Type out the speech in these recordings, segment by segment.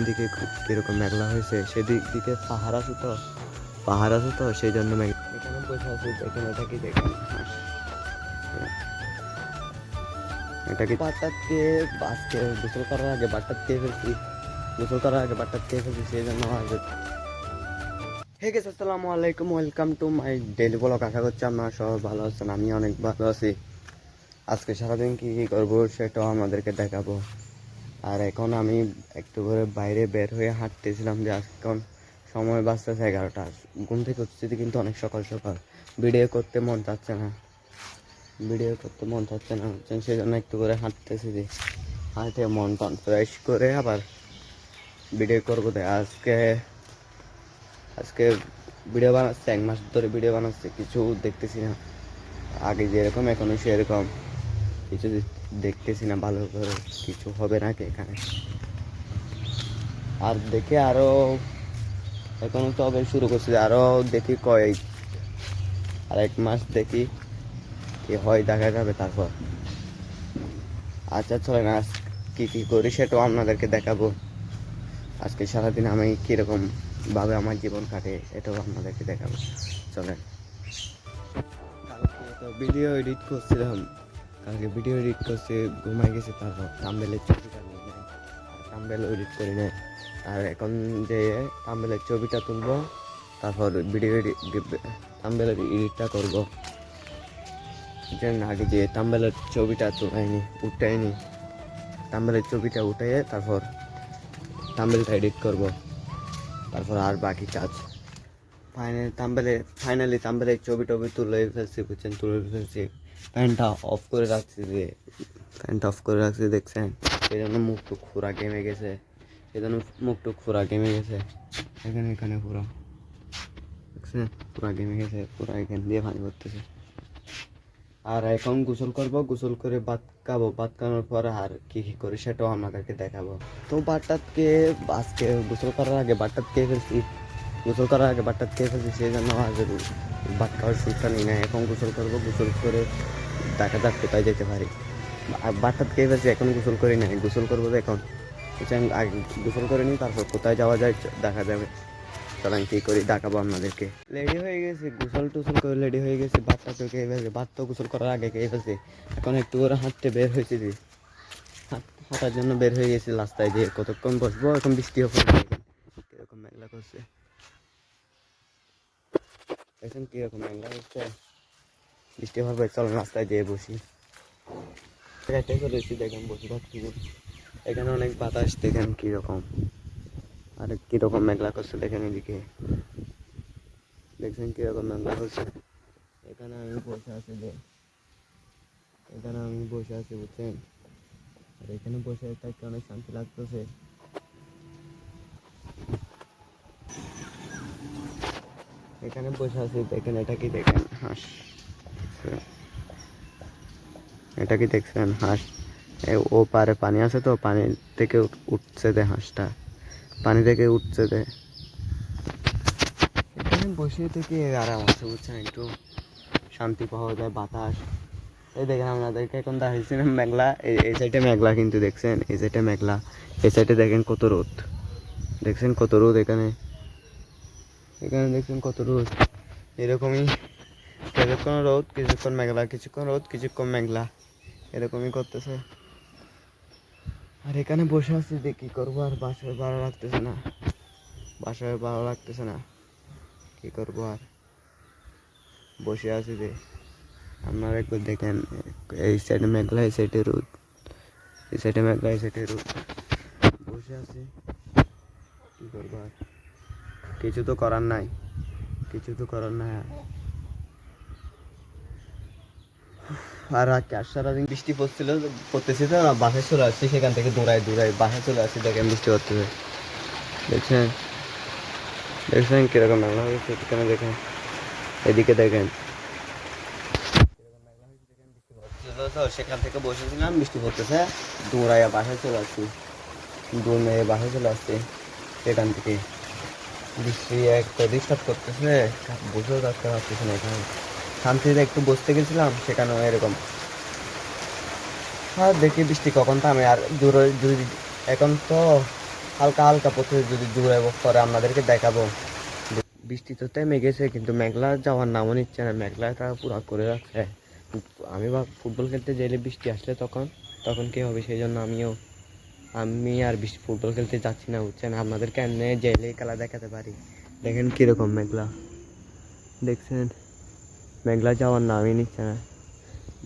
দিকে কিরকম মেঘলা হয়েছে, সেদিক দিকে পাহাড় আছে তো সেই জন্য এখানে বসে আছি। দেখেন এটা কি, দেখেন এটা কি বাটাতকে আজকে গোসল করার আগে বাটাত খেয়ে ফেলছি, সেই জন্য হে গেছে। আসসালামু আলাইকুম, welcome to my daily blog. আশা করছি আপনারা সবাই ভালো আছেন, আমি অনেক ভালো আছি। আজকে সারাদিন কি কি করবো সেটাও আমাদেরকে দেখাবো। আর এখন আমি একটু করে বাইরে বের হয়ে হাঁটতেছিলাম, যে এখন সময় বাঁচতেছে 11টা। ঘুম থেকে উঠছি কিন্তু অনেক সকাল সকাল, ভিডিও করতে মন চাচ্ছে না, সেই জন্য একটু করে হাঁটতেছি, যে হাঁটে মন টন ফ্রেশ করে আবার ভিডিও করবো। আজকে আজকে ভিডিও বানাচ্ছি, 1 মাস ধরে ভিডিও বানাচ্ছি, কিছু দেখতেছি না। আগে যেরকম এখনো সেরকম কিছু দেখতেছি না, ভালো করে কিছু হবে নাকি এখানে। আর দেখে আরো এখনো তো হবে শুরু করছি, আরো দেখি আর 1 মাস দেখি কি হয়, দেখা যাবে তারপর। আচ্ছা চলেন আজ কি কি করি সেটাও আপনাদেরকে দেখাবো। আজকে সারাদিন আমি কিরকম ভাবে আমার জীবন কাটে এটাও আপনাদেরকে দেখাবো, চলেন। কালকে তো ভিডিও এডিট করছিলাম, ঘুমাই গেছি, তারপর থাম্বনেলের ছবিটা নিয়ে নেই, থাম্বনেল এডিট করি না। আর এখন যে থাম্বনেলের ছবিটা তুলবো, তারপর ভিডিও থাম্বনেলের এডিটটা করবো। আগে যে থাম্বনেলের ছবিটা উঠাইনি, থাম্বনেলের ছবিটা উঠিয়ে তারপর থাম্বনেলটা এডিট করবো, তারপর আর বাকি কাজ। ফাইনালি থাম্বনেলের ছবি টবি তুলে ফেলছি। ফ্যানটা অফ করে রাখছি, দেখছেন? সেই জন্য মুখটুক পুরা ঘেমে গেছে, এখানে পুরো দেখছেন, পুরা ঘেমে গেছে, পুরা এখান দিয়ে পানি পড়তেছে। আর এখন গোসল করে ভাত খাবো, ভাত খাওয়ার পর আর কি কি করি সেটাও আপনাদেরকে দেখাবো। তো আজকে গোসল করার আগে বাটটাত খেয়ে ফেলছি, সেই জন্য আজ ভাত খাওয়ার সুযোগটা নিই না। এখন গোসল করে দেখা যাক কোথায় যেতে পারি। বাটটাত খেয়ে ফেলছি, এখন গোসল করি নাই, গোসল করবো এখন। আগে গোসল করে নিই, তারপর কোথায় যাওয়া যায় দেখা যাবে। চলেন কি করি দেখাবো আপনাদেরকে। রেডি হয়ে গেছি, গোসল টোসল করে রেডি হয়ে গেছি, ভাতটা তো খেয়ে ফেলছি, ভাত তো গোসল করার আগে খেয়ে ফেলছি। এখন একটু করে হাঁটতে বের হয়েছি, হাঁটার জন্য বের হয়ে গেছি রাস্তায়, যে কতক্ষণ বসবো, এখন বৃষ্টিও পড়ছে, কিরকম মেঘলা করছে, এখন কিরকম মেঘলা করছে, বৃষ্টি হবে। চলেন রাস্তায় যেয়ে বসি, এটাই করেছি, দেখেন বসে থাকছি, এখানে অনেক বাতাস, দেখেন কিরকম, আর কিরকম মেঘলা করছে, দেখেন এদিকে দেখছেন কিরকম মেঘলা করছে। এখানে আমি বসে আছি বুঝছেন, আর এখানে বসে থাকতে অনেক শান্তি লাগতেছে। এখানে বসে আছি, দেখেন এটা কি, দেখেন হাঁস, এটা কি দেখছেন হাঁস? ও পারে পানি আছে তো, পানি থেকে উঠছে দে, হাঁসটা পানি থেকে উঠছে দে। এখানে বসে থেকে আরাম আছে বুঝছেন, একটু শান্তি পাওয়া যায়, বাতাস। এই দেখেন আপনাদেরকে এখন দেখাচ্ছিলাম মেঘলা, এই সাইডে মেঘলা, কিন্তু দেখছেন এই সাইডে মেঘলা, এই সাইডে দেখেন কত রোদ, এখানে দেখছেন কত রোদ। এরকমই কিছুক্ষণ রোদ, কিছুক্ষণ মেঘলা, এরকমই করতেছে। আর এখানে বসে আছি, যে কি করবো, আর বাসায় ভালো লাগতেছে না, কি করবো আর, বসে আছি যে। আপনারা একটু দেখেন, এই সাইডে মেঘলা, এই সাইডে রোদ, বসে আছি, কি করবো আর, কিছু তো করার নাই আর সারাদিন বৃষ্টি পড়তেছে তো, বাসায় চলে আসছি, সেখান থেকে দৌড়াই বাসায় চলে আসছি, দেখেন বৃষ্টি পড়তেছে, দেখছেন কিরকম মেঘলা হয়েছে, এখানে দেখেন, এদিকে দেখেন সেখান থেকে বসেছিলাম, বৃষ্টি পড়তেছে, দৌড়াইয়া বাসায় চলে আসছি, সেখান থেকে বৃষ্টি একটা ডিস্টার্ব করতেছে, বসেও থাকতে পারতেছে না। এখানে শান্তিতে একটু বসতে গেছিলাম, সেখানেও এরকম। আর দেখি বৃষ্টি কখন থামে। আর এখন তো হালকা হালকা পথে যদি জোরে পরে আপনাদেরকে দেখাবো। বৃষ্টি তো থেমে গেছে, কিন্তু মেঘলা যাওয়ার নামও নিচ্ছে না, মেঘলাটা পুরো করে রাখছে। আমি ফুটবল খেলতে গেলে বৃষ্টি আসলে তখন তখন কী হবে, সেই জন্য আমি আর ফুটবল খেলতে যাচ্ছি না, বুঝছেন। আপনাদেরকে এমনি জেলে খেলা দেখাতে পারি। দেখেন কীরকম মেঘলা, দেখছেন মেঘলা যাওয়ার নামই নিচ্ছে না।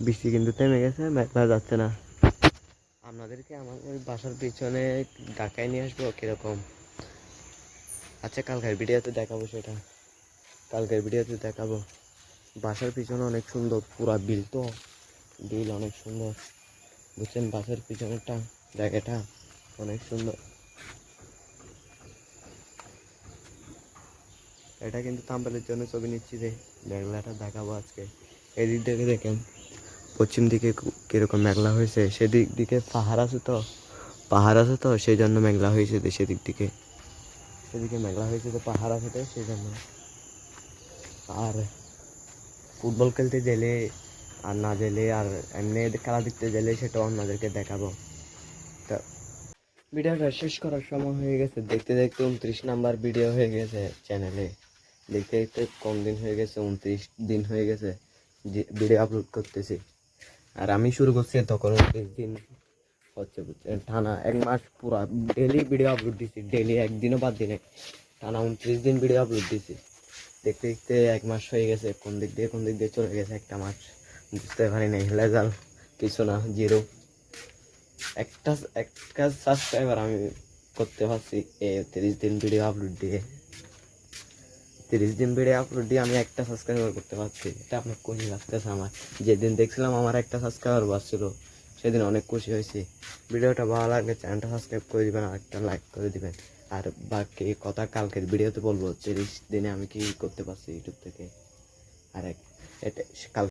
বৃষ্টি কিন্তু থেমে গেছে, মেঘলা যাচ্ছে না। আপনাদেরকে আমাদের বাসার পিছনে ঢাকায় নিয়ে আসবো কীরকম। আচ্ছা, কালকের ভিডিওতে দেখাবো সেটা, কালকের ভিডিওতে দেখাবো। বাসার পিছনে অনেক সুন্দর, পুরা বিল, তো বিল অনেক সুন্দর, বুঝছেন। বাসার পিছনেরটা জায়গাটা অনেক সুন্দর। এটা কিন্তু থাম্বনেলের জন্য ছবি নিচ্ছি যে মেঘলাটা দেখাবো আজকে। এদিক থেকে দেখেন পশ্চিম দিকে কীরকম মেঘলা হয়েছে, সেদিক দিকে পাহাড় আছে তো সেই জন্য মেঘলা হয়েছে। সেদিক দিকে সেদিকে মেঘলা হয়েছে, তো পাহাড় আছে তো সেই জন্য। আর ফুটবল খেলতে গেলে আর না গেলে, আর এমনি খেলা দেখতে গেলে সেটাও আপনাদেরকে দেখাবো। তা ভিডিওটা শেষ করার সময় হয়ে গেছে, দেখতে দেখতে 29 নাম্বার ভিডিও হয়ে গেছে চ্যানেলে। দেখতে দেখতে কম দিন হয়ে গেছে, 29 দিন হয়ে গেছে যে ভিডিও আপলোড করতেছি। আর আমি শুরু করছি তখন 29 দিন হচ্ছে, বুঝছেন। টানা 1 মাস পুরা ডেলি ভিডিও আপলোড দিছি, ডেলি একদিনও বাদ দিনে টানা 29 দিন ভিডিও আপলোড দিছি। দেখতে দেখতে 1 মাস হয়ে গেছে, কোন দিক দিয়ে চলে গেছে একটা মাস বুঝতে পারি নাই। রেজাল্ট কিছু না, জিরো। একটা সাবস্ক্রাইবার আমি করতে পারছি 30 দিন ভিডিও আপলোড দিয়ে। 30 দিন ভিডিও আপলোড দিয়ে আমি একটা সাবস্ক্রাইবার করতে পারছি, এটা আপনার খুশি লাগতেছে আমার। যেদিন দেখছিলাম আমার একটা সাবস্ক্রাইবার বাড়ছিল, সেদিন অনেক খুশি হয়েছি। ভিডিওটা ভালো লাগলে চ্যানেলটা সাবস্ক্রাইব করে দিবেন, আর একটা লাইক করে দিবেন। আর বাকি কথা কালকের ভিডিওতে বলবো, 30 দিনে আমি কি করতে পারছি ইউটিউব থেকে। আর এটা কাল